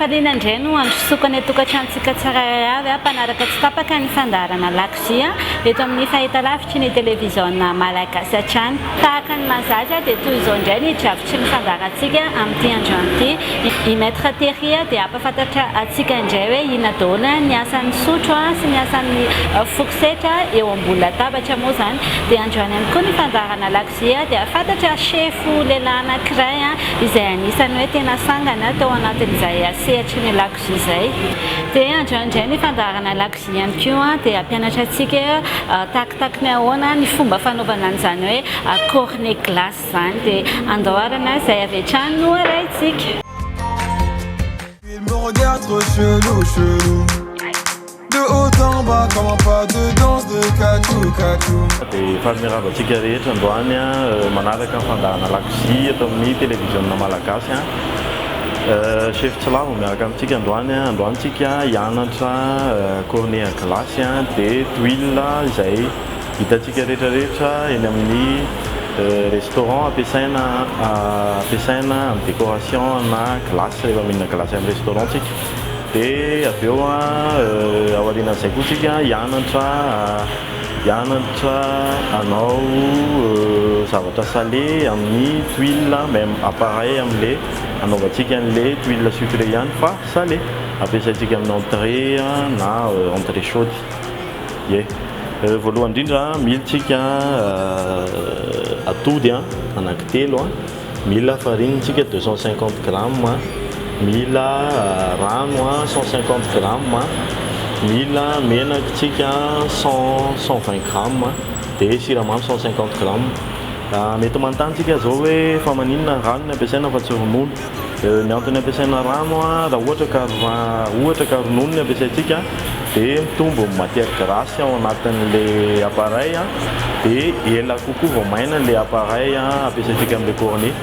hafaliana indray no androsokany tokantranotsika tsirairay avy mpanaraka tsy tapaka ny fandaharana lakozia eto amin'ny fahitalavitry ny televiziona malagasy hatrany. Tahaka ny mazatra dia toy izao indray ny dravitry ny fandaharantsika amin'ity androany ity. I maître Thierry dia ampafantatra atsika indray hoe inona daholo ny asan'ny sotro sy ny asan'ny fourchette eo ambony latabatra moa zany. Dia androany ihany koa ny fandaharana lakozia dia fantatra chef lehilahy anankiray izay anisany hoe tena sangana tao anatin'izay sehatry ny lakozia izay. Dia androany indray ny fandaharana lakozia ihany koa dia ampianatra atsika takitakiny ahoana ny fomba fanaovana an'izany hoe cornet glace zany. Dia andoharana izay avy hatrany no arahintsika. Il me regarde trop chelou. De haut en bas, comment pas de danse de katou. Dia fahamiravatsika rehetra androany manaraka ny fandaharana lakozia eto amin'ny televiziona malagasy. Chef Tsilavo miaraka amintsika androanytsika hianatra cornet à glace dia tuile izay hitantsika rehetrarehetra eny amin'ny restaurant ampiasaina amin'ny décoration na glace rehefa mihinana glace amin'ny restaurant tsika. Dia avy eo aorianan'izay koa tsika hianatra hanao zavatra salé amin'ny tuile, même appareil amin'ilay anaovantsika an'ilay tuile sucré ihany fa salé ampiasaintsika amin'ny entrée na entrée chaude. Voalohany indrindra milintsika atody anankitelo, mila farinitsika 250 grammes, mila rano 150 grammes, mila menakitsika 120 grammes, dia siramamy 150 grammes. Mety manontanytsika zao hoe fa maninona rano ny ampiasaina fa tsy ronono. Ny antony ampiasaina rano raha ohatra ka ronono ny ampiasaintsika dia mitombo matière grasse ao anatin'ilay appareil dia ela kokoa vao maina ilay appareil ampiasaintsika amin'ilay cornet.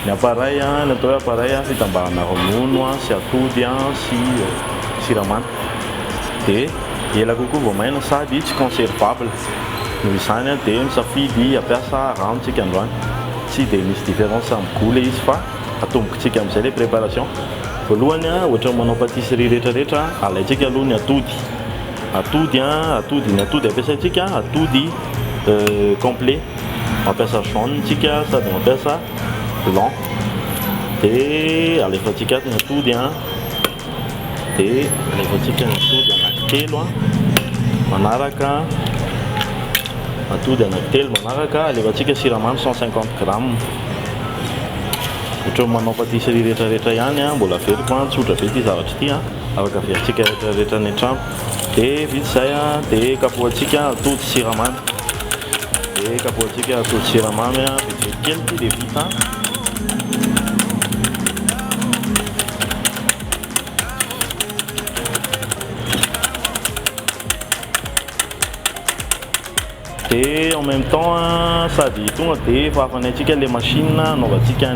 Ny appareil natao hoe appareil fitambarana ronono sy atody sy siramamy dia ela kokoa vao maina sady tsy conservable. Noho izany dia misafidy ampiasa ranontsika androany. Tsy dia misy différence amin'ny goût ilay izy fa atombokontsika amin'izay ilay préparation. Voalohany ohatra manao pâtisserie rehetrarehetra alaintsika aloha ny atody ampiasaintsika atody complet, mampiasa jaune tsika sady mampiasa blanc. Dia alefantsika ny atody anankitelo manaraka alefantsika siramamy 150 grammes. Ohatra manao pâtisserie rehetrarehetra ihany mbola veriko tsotra be ity zavatra ity afaka averintsika rehetrarehetra ny an-trano. Dia vita izay dia kapohantsika atody siramamy. Vitsivitsy kely ity dia vita. Dia en même temps sady tonga dia efa hafanaytsika ilay machine anaovantsika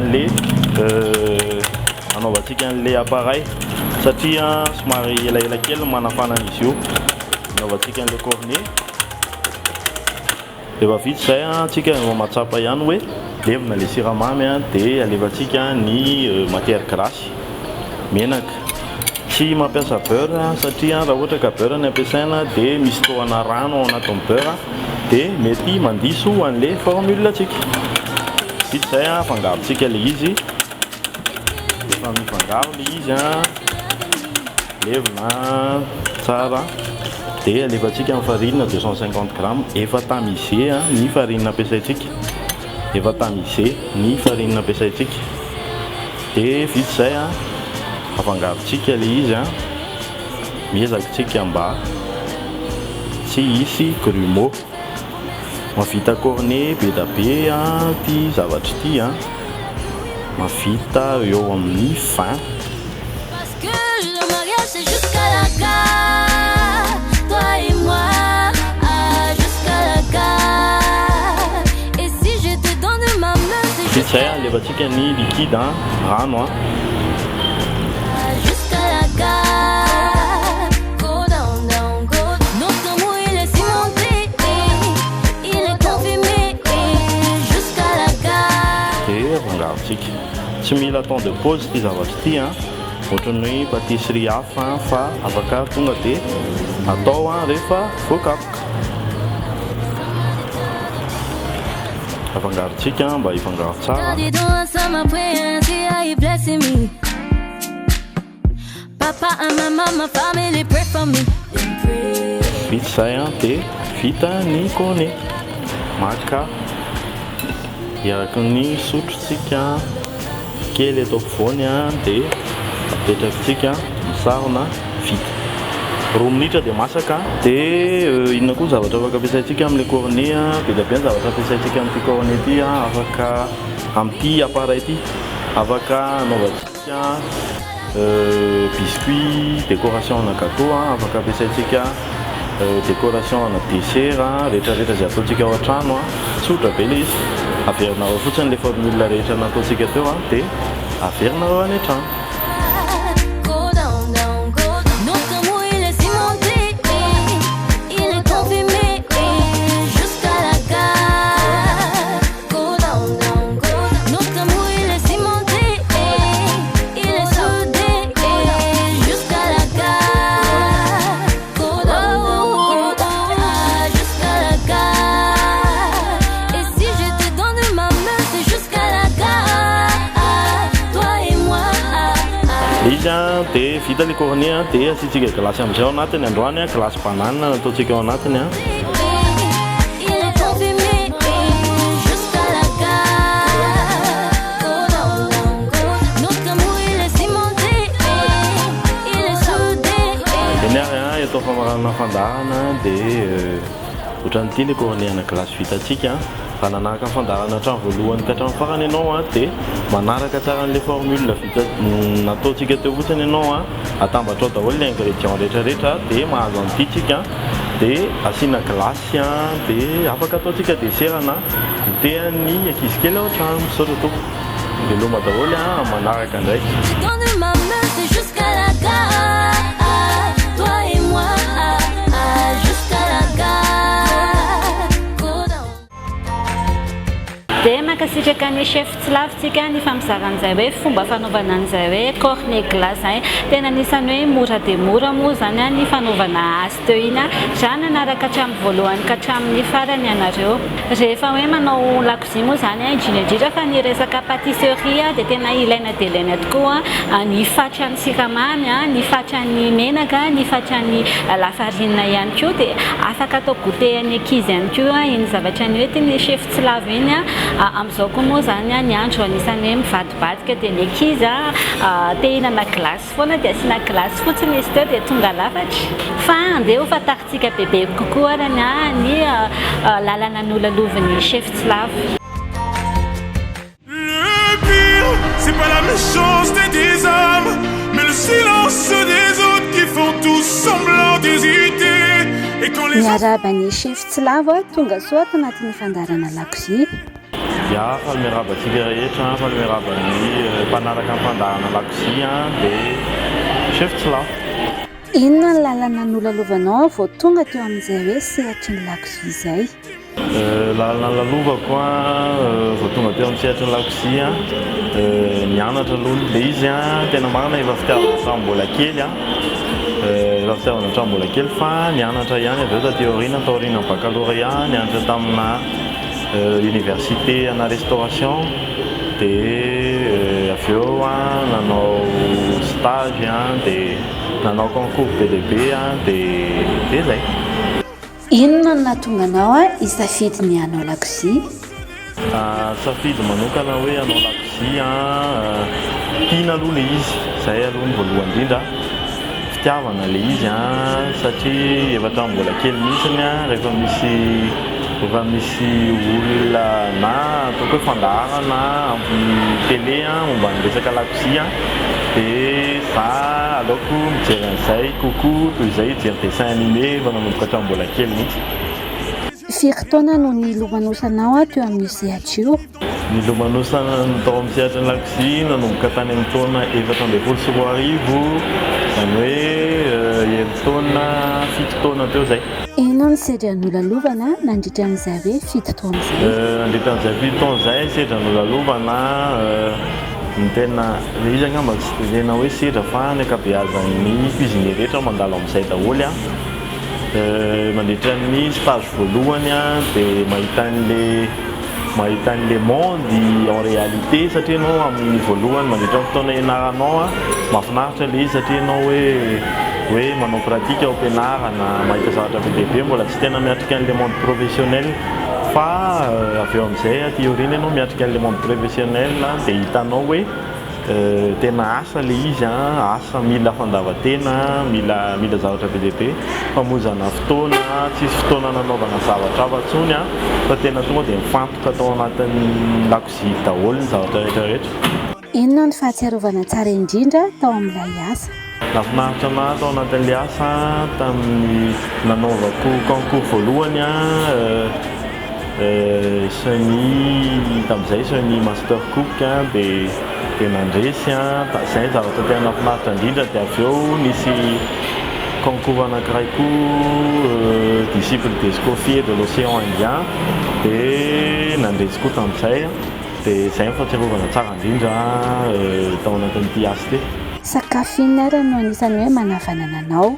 an'ilay appareil satria somary elaela kely manafana izy io. Anaovantsika an'ilay cornet. Rehefa vita izay tsika matsapa ihany hoe levina ilay siramamy dia alefantsika ny matière grasse, menaka. Tsy mampiasa beurre satria raha ohatra ka beurre ny ampiasaina dia misy tohana rano ao anatin'ny beurre dia mety mandiso an'ilay formule tsika. Vita izay afangarontsika ilay izy. Efa mifangaro ilay izy levina tsara dia alefantsika amin'ny farine 250 grammes efa tamisé ny farine ampiasaintsika. Dia vita izay afangarontsika ilay izy miezakitsika mba tsy hisy grumeau. Mavita cornet be da be ty zavatra ity mavita eo amin'ny fin. Vita izay alefantsika ny liquide rano Tsy mila temps de pause ty zavatra ity ohatran'ny hoe patisserie hafa fa afaka tonga dia atao rehefa voakapoka. Afangarontsika mba hifangaro tsara. Vita izay dia vita ny cornet. Maka iaraka ny sotrotsika kely eto ampovoany dia apetrakitsika misarona vita. 2 minitra dia masaka. Dia inona koa zavatra afaka ampiasaintsika amin'ilay cornet be dia be ny zavatra ampiasaintsika amin'ity cornet ity afaka amin'ity appareil ity afaka anaovantsika biscuit, décoration na gâteau afaka ampiasaintsika décoration na dessert rehetrarehetra izay ataontsika ao an-trano tsotra be ilay izy. Averinareo fotsiny ilay formule rehetra nataontsika teo dia averinareo any an-trano. Dia vita ilay cornet dia asiantsika glasy amin'izay ao anatiny androany glasy banane nataontsika ao anatiny Niary atao famarana fandarana dia ohatran'ity ilay cornet na glasy vitantsika raha nanaraka ny fandarana hatramin'ny voalohany ka hatramin'ny farany ianao dia manaraka tsara an'ilay formule vita nataontsika teo fotsiny ianao atambatrao daholo ilay ingrédient rehetrarehetra dia mahazo an'ity tsika dia asiana glasy dia afaka ataontsika dessert na goûter-ny ankizy kely ao an-trano misaotra toko veloma daholo manaraka indray. Dia makasitraka ny chef tsy lavintsika ny fampizaran'izay hoe fomba fanaovana an'izay hoe cornet glace tena anisany hoe mora dia mora moa zany ny fanaovana azy teo iny izany nanaraka hatramin'ny voalohany ka hatramin'ny farany ianareo. Rehefa hoe manao lakozia moa zany indrindra fa ny resaka patisserie dia tena ilaina dia ilaina tokoa ny fatra ny siramamy ny fatra ny menaka ny fatra ny lafarinina ihany koa dia afaka atao goûter ny ankizy ihany koa iny zavatra ny hoe teny chef tsy lava iny amin'izao koa moa zany ny andro anisany hoe mivadibadika dia ny ankizy te hihinana glasy foana dia asiana glasy fotsiny izy teo dia tonga lafatra fa andeha ho fataritsika bebe kokoa raha ny lalana nolalovan'ny chef tsy lava. Le pire, c'est pas la méchanceté des hommes, mais le silence des autres qui font tous semblant d'hésiter. Et quand les Miarabany chef tsy lava tonga soa ato anatin'ny fandarana lakozia. Ya fa mirabantsika rehetra fa miraban'ny mpanaraka ny fandarana lakozia dia chef tsy lava. Inona ny lalana nolalovanao vao tonga teo amin'izay hoe sehatry ny lakozia izay? Lalana lalovako vao tonga teo amin'ny sehatry ny lakozia nianatra aloha dia izy tena marina efa fitiavana hatramin'ny mbola kely efa fitiavana hatramin'ny mbola kely fa nianatra ihany avy eo taty aoriana tao aoriana ny baccalauréat nianatra tamina université ana restauration dia avy eo nanao stage dia nanao concours BDB dia zay. Inona no nahatonga anao hisafidy ny hanao lakozia? Safidy manokana hoe hanao lakozia tiana aloha ilay izy izay aloha ny voalohany indrindra fitiavana ilay izy satria efa hatramin'ny mbola kely mihitsiny rehefa misy olona na ataoko hoe fandaharana amin'ny télé momba ny resaka lakozia dia za aleoko mijery an'izay kokoa toy izay hijery dessin animé efa nanomboka hatramin'ny mbola kely mihitsy. Firy taona no nilomanosanao teo amin'ny sehatra io? Nilomanosana tao amin'ny sehatra ny lakozia nanomboka tany amin'ny taona 2024 izany hoe 7 taona teo zay. Inona ny sedra nolalovana nandritra amin'izay hoe 7 taona izay? Nandritra amin'izay 7 taona izay sedra nolalovana ny tena le izy angamba tsy tena hoe sedra fa ny ankabeazan'ny cuisinier rehetra mandalo amin'izay daholo a mandritra ny stage voalohany a dia mahita an'le monde en réalité satria anao amin'ny voalohany mandritra ny fotoana ianaranao a mahafinaritra le izy satria anao hoe manao pratika ao am-pianarana mahita zavatra be dehibe mbola tsy tena miatrika an'le monde professionnel fa avy eo amin'izay théorie anao miatrika an'le monde professionnel dia hitanao hoe tena asa le izy asa mila fandavan-tena mila zavatra be dehibe famozana fotoana tsisy fotoana nanaovana zavatra afa-tsony fa tena tonga dia mifantoka atao anatin'ny lakozia daholo ny zavatra rehetrarehetra. Inona ny fahatsiarovana tsara indrindra tao amin'ilay asa? Nafinaritra ana tao anatin'ilay asa tamin'ny nanaovako concours voalohany tamin'izay isany master cook dia nandresy zay zavatra tena nafinaritra indrindra dia avy eo nisy concours anankiray koa disciple des Escoffiers de l'océan Indien dia nandresy koa tamin'izay dia zay fahatsiarovana tsara indrindra tao anatin'ity asa ity. Sakafo inona ary no anisany hoe manavanana anao?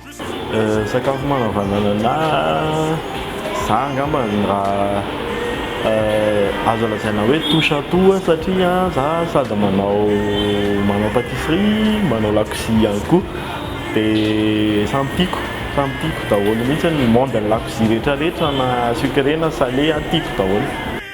Sakafo manavanana anahy za angamba raha azo lazaina hoe touche à tout satria za sady manao pâtisserie, manao lakozia ihany koa dia samy tiako daholo mihitsy ny monde ny lakozia rehetrarehetra na sucré na salé tiako daholo.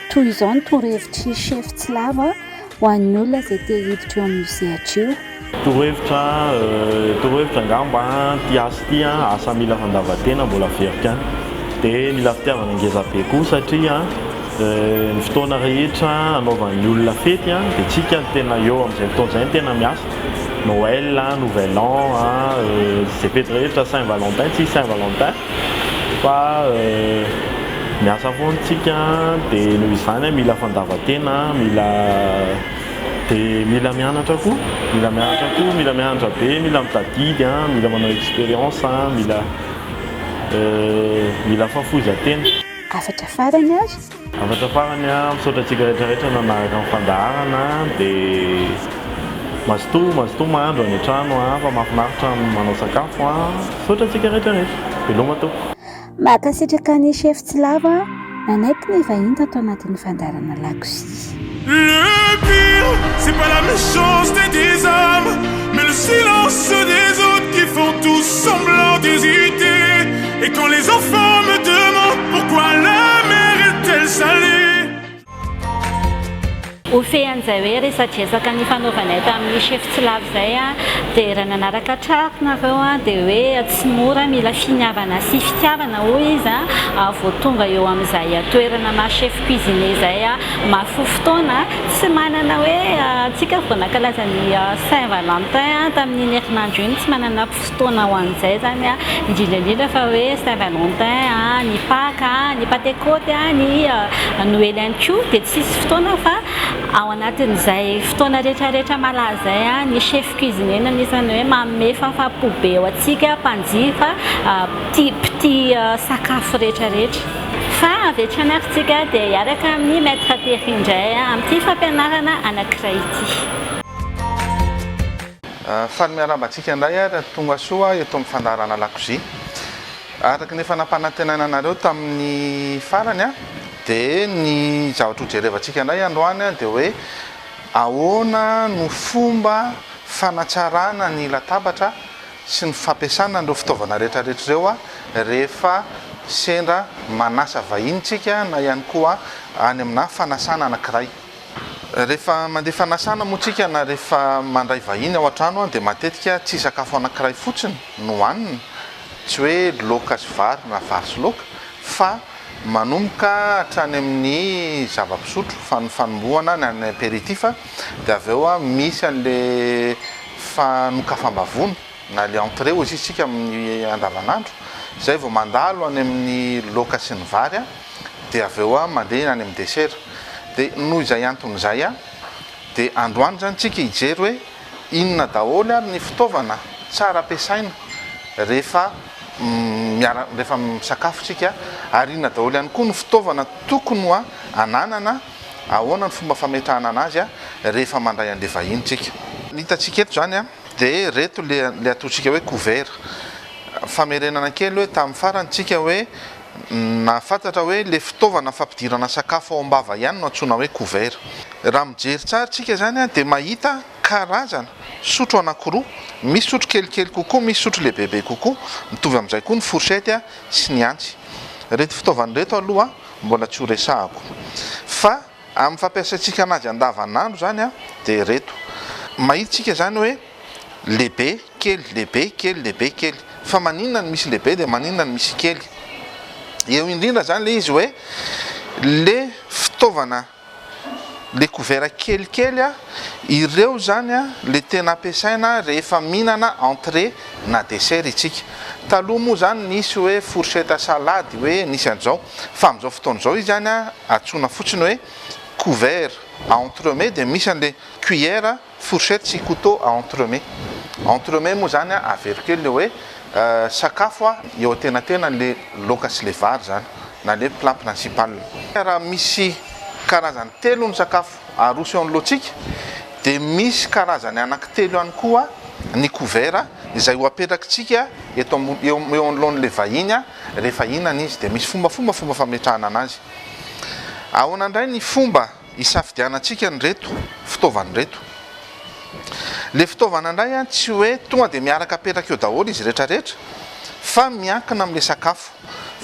Toy izao ny torohevitry chef Tsilava ho an'ny olona izay te hiditra eo amin'ny sehatra io. Torohevitra angamba ty asa ty asa mila fandavan-tena mbola verika any dia mila fitiavana ngeza be koa satria ny fotoana rehetra anaovan'ny olona fety dia tsika tena eo amin'izay fotoana izay tena miasa Noël, Nouvel An, izay fety rehetra Saint-Valentin tsy Saint-Valentin fa miasa foana tsika dia noho izany mila fandavan-tena dia mila mianatra koa mila mianatra be mila mitadidy mila manao expérience mila fafozan-tena. Afatra farany azy? Afatra farany misaotra antsika rehetrarehetra nanaraka amin'ny fandaharana dia mazotoa mahandro any an-trano fa mahafinaritra manao sakafo misaotra antsika rehetrarehetra veloma tao. Mahakasitraka ny chef Tsilava nanaiky ny vahiny tato anatin'ny fandaharana lakozia. Le pire, c'est pas la méchanceté des âmes, mais le silence des autres qui font tous semblant d'hésiter. Et quand les enfants me demandent pourquoi la mer est-elle salée, Ofehan'izay hoe resadresaka ny fanaovanay tamin'ny chef Tsilava izay dia raha nanaraka trarina aveo dia hoe tsy mora mila finiavana sy fitiavana hoy izy vao tonga eo amin'izay toerana na chef cuisinier izay mahafofotoana tsy manana hoe tsika vao nankalaza ny Saint-Valentin tamin'ny herinandro iny tsy manana fotoana ho an'izay zany indrindrandrindra fa hoe Saint-Valentin ny Pâques ny Pentecôte ny Noël ihany koa dia tsisy fotoana fa ao anatin'izay fotoana rehetrarehetra malaza izay ny chef cuisinier anisany hoe manome fahafa-po be eo antsika mpanjifa petit sakafo rehetrarehetra fa avy hatrany aritsika dia hiaraka amin'ny maître Terry indray amin'ity fampianarana anankiray ity. Fa miarabantsika indray ary tonga soa eto amin'ny fandaharana lakozia araka ny fanampanantenana anareo tamin'ny farany dia ny zavatra hojerevantsika indray androany dia hoe ahoana no fomba fanatsarana ny latabatra sy ny fampiasana ireo fitaovana rehetrarehetra ireo rehefa sendra manasa vahinitsika na ihany koa any amina fanasana anankiray. Rehefa mandeha fanasana moa tsika na rehefa mandray vahiny ao an-trano dia matetika tsy sakafo anankiray fotsiny no hohanina, tsy hoe laoka sy vary na vary sy laoka fa manomboka hatrany amin'ny zava-pisotro fanombohana ny apéritif dia avy eo misy an'le fanokafam-bavony na le entrée ozy isika amin'ny andavanandro izay vao mandalo any amin'ny laoka sy ny vary dia avy eo mandeha any amin'ny dessert. Dia noho izay antony izay dia androany zany tsika hijery hoe inona daholo ary ny fitaovana tsara ampiasaina rehefa misakafo tsika ary inona daholo ihany koa ny fitaovana tokony ananana ahoana ny fomba fametrahana anazy rehefa mandray an'le vahiny tsika. Ny hitantsika eto zany dia reto le ataontsika hoe couvert. Famerenana kely hoe tamin'ny farantsika hoe nafantatra hoe le fitaovana fampidirana sakafo ao am-bava ihany no antsoina hoe couvert. Raha mijery tsara tsika zany dia mahita karazana sotro anankiroa, misy sotro kelikely kokoa, misy sotro lehibehibe kokoa, mitovy amin'izay koa ny fourchette sy ny antsy. Reto fitaovana reto aloha mbola tsy ho resahako, fa amin'ny fampiasantsika anazy andavanandro zany dia reto. Mahitsika zany hoe lehibe kely, lehibe kely, lehibe kely, fa maninona ny misy lehibe dia maninona ny misy kely. Eo indrindra zany le izy hoe le fitaovana le couvert kelikely ireo zany le tena ampiasaina rehefa mihinana entrée na dessert itsika. Taloha moa zany nisy hoe fourchette salady hoe nisy an'izao, fa amin'izao fotoana izao izy zany antsoina fotsiny hoe couvert à entremets, dia misy an'le cuillère, fourchette sy couteau à entremets. Entremets moa zany avero kely le hoe sakafo eo tenatena le laoka sy le vary zany na le plat principal. Raha misy karazany telo ny sakafo aroso eo amin'lohantsika dia misy karazany anankitelo ihany koa ny couvert izay ho apetrakintsika eto eo anoloan'le vahiny rehefa hihinana izy, dia misy fomba fametrahana anazy. Ahoana indray ny fomba hisafidianantsika ny reto fitaovana reto. Le fitaovana indray tsy hoe tonga dia miaraka apetraka eo daholo izy rehetrarehetra, fa miankina amin'le sakafo.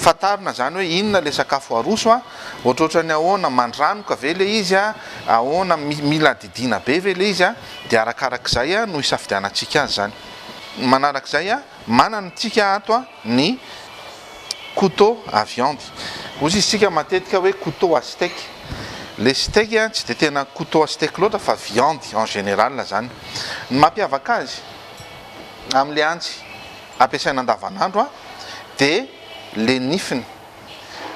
Fantarina zany hoe inona le sakafo aroso ohatrohatra ny ahoana mandranoka ve le izy ahoana mila didina be ve le izy dia arakarak'izay no hisafidianantsika azy zany. Manarak'izay manana tsika ato ny couteau à viande. Ozy isika matetika hoe couteau à steak. Le steak tsy dia tena couteau à steak loatra fa viande en général zany. Ny mampiavaka azy amin'le antsy ampiasaina andavanandro dia le nifiny.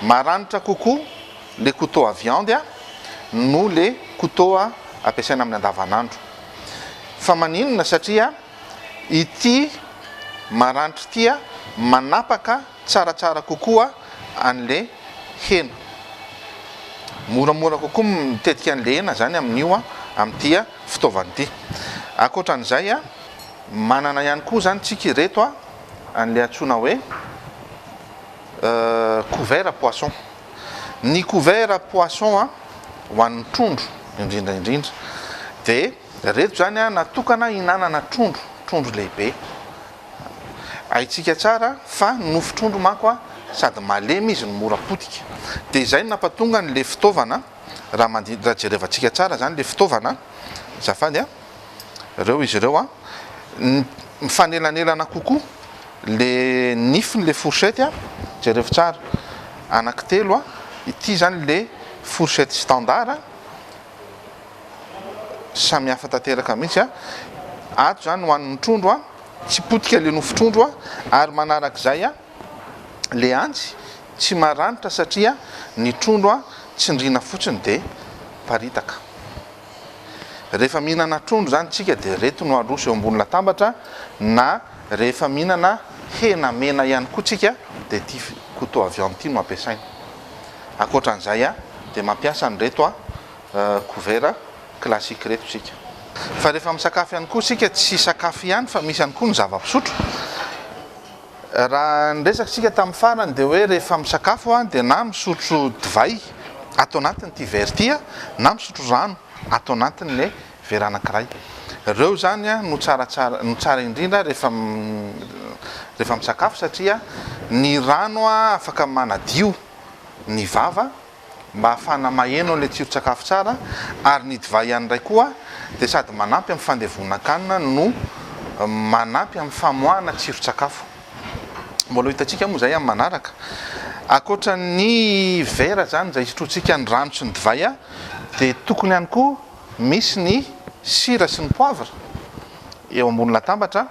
Maranitra kokoa le couteau à viande no le couteau ampiasaina amin'ny andavanandro. Fa maninona satria ity maranitra ity manapaka tsaratsara kokoa an'le hena. Moramora kokoa mitetika an'le hena zany amin'io amin'ity fitaovana ity. Ankoatran'izay manana ihany koa zany tsika reto an'le antsoina hoe couvert à poisson. Ny couvert à poisson ho an'ny trondro indrindra dia reto zany natokana hinanana trondro lehibe. Haitsika tsara fa nofo-trondro manko sady malemy izy no mora potika. Dia izay nampatonga n'le fitaovana raha jerevantsika tsara zany le fitaovana zafady reo izy ireo mifanelanelana kokoa le nifiny le fourchette jerevo tsara anankitelo ity zany le fourchette standard samy hafa tanteraka mihitsy ato zany ho an'ny trondro tsy potika le nofo-trondro ary manarak'izay le antsy tsy maranitra satria ny trondro tsindriana fotsiny dia paritaka. Rehefa mihinana trondro zany tsika dia reto no aroso eo ambony latambatra, na rehefa mihinana hena mena ihany koa tsika dia ty couteau à viande ity no ampiasaina. Ankoatran'izay dia mampiasa ny reto couvert classique reto tsika. Fa rehefa misakafo ihany koa tsika tsy sakafo ihany fa misy ihany koa ny zava-pisotro. Raha niresaka tsika tamin'ny farany dia hoe rehefa misakafo dia na misotro divay atao anatin'ity verre ity na misotro rano atao anatin'le vera anankiray. Reo zany no tsara indrindra rehefa misakafo satria ny rano afaka manadio ny vava mba ahafahana maheno an'le tsiron-tsakafo tsara, ary ny divay ihany iray koa dia sady manampy amin'ny fandevonana-kanina no manampy amin'ny famoahana tsiron-tsakafo. Mbola hitantsika moa zay amin'ny manaraka. Ankoatra ny vera zany izay sotrotsika ny rano sy ny divay dia tokony ihany koa misy ny sira sy ny poivre eo ambony latambatra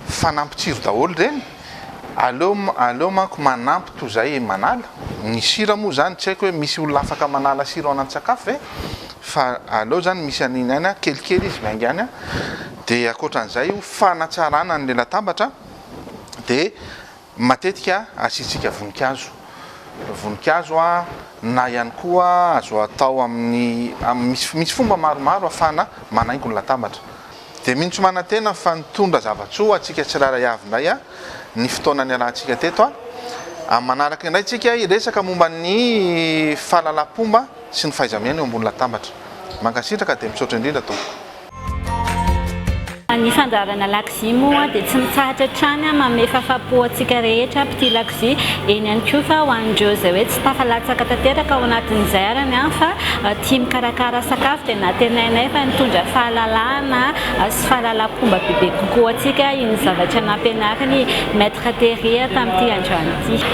fanampy tsiro daholo reny. Aleo manko manampy toy izay manala. Ny sira moa zany tsy haiko hoe misy olona afaka manala sira ao anaty sakafo fa aleo zany misy an'iny ihany kelikely izy miainga ihany dia ankoatran'izay fanatsarana an'le latambatra dia matetika asitsika voninkazo. voninkazo na ihany koa azo atao amin'ny misy fomba maromaro afana manaingo ny latabatra. Dia mintsy manantena fa nitondra zavatsoa atsika tsiraray avy indray ny fotoanany alantsika teto manaraka indray tsika iresaka momba ny fahalalam-pomba sy ny fahaizamiana eo ambony latabatra. Mankasitraka dia misaotra indrindra tompoko. Ny fandaharana lakozia moa dia tsy mitsahatra hatrany manome fahafapo antsika rehetra mpitia lakozia. Eny ihany koa fa ho an'ireo izay hoe tsy tafalatsaka tanteraka ao anatin'izay arany fa tia mikarakara sakafo dia natenainay fa nitondra fahalalana sy fahalalam-pomba bebe kokoa antsika iny zavatra nampianariny maître Teria tamin'ity androany ity.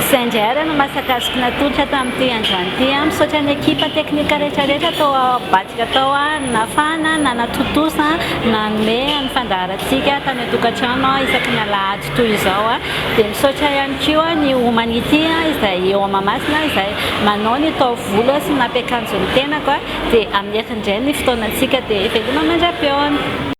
Izay indray arany masakasika natolotra tamin'ity androany ity misaotra ny ekipa teknika rehetrarehetra tao Batrika tao nafana na natotosa nanome ny fandaharantsika tany an-tokantrano isaky ny alahady toy izao. Dia misaotra ihany koa ny Humanity izay eo Mahamasina izay manao ny taovolo sy nampiakanjo ny tenako. Dia amin'ny herindray ny fotoanantsika dia velona mandra-peona.